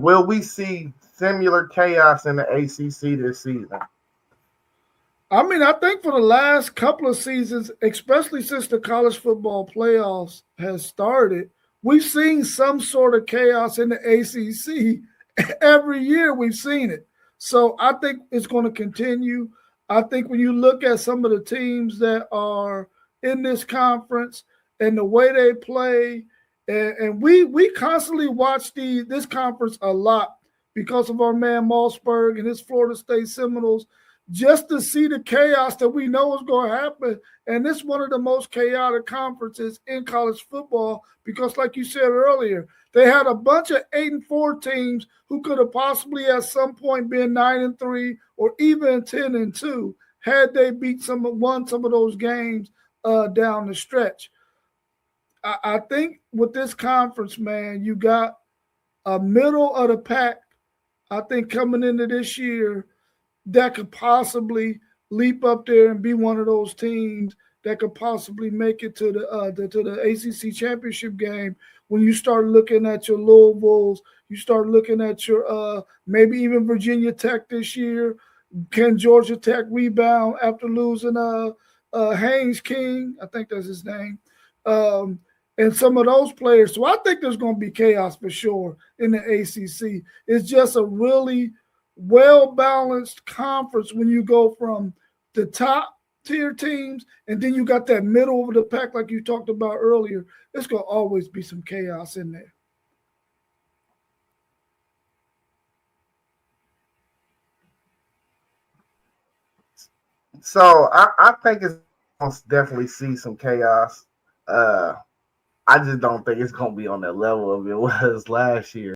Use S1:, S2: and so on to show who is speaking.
S1: Will we see similar chaos in the ACC this season?
S2: I mean, I think for the last couple of seasons, especially since the college football playoffs has started, we've seen some sort of chaos in the ACC. Every year we've seen it. So I think it's going to continue. I think when you look at some of the teams that are in this conference and the way they play, and we constantly watch this conference a lot because of our man Mossberg and his Florida State Seminoles, just to see the chaos that we know is going to happen. And this is one of the most chaotic conferences in college football because, like you said earlier, they had a bunch of 8-4 teams who could have possibly at some point been 9-3 or even 10-2 had they won some of those games down the stretch. I think with this conference, man, you got a middle of the pack, I think, coming into this year that could possibly leap up there and be one of those teams that could possibly make it to the ACC championship game. When you start looking at your Louisvilles, you start looking at your maybe even Virginia Tech this year. Can Georgia Tech rebound after losing Haynes King? I think that's his name. And some of those players. So I think there's going to be chaos for sure in the ACC. It's just a really well-balanced conference when you go from the top tier teams and then you got that middle of the pack like you talked about earlier. It's going to always be some chaos in there.
S1: So I think it's going to definitely see some chaos. I just don't think it's going to be on that level of it was last year.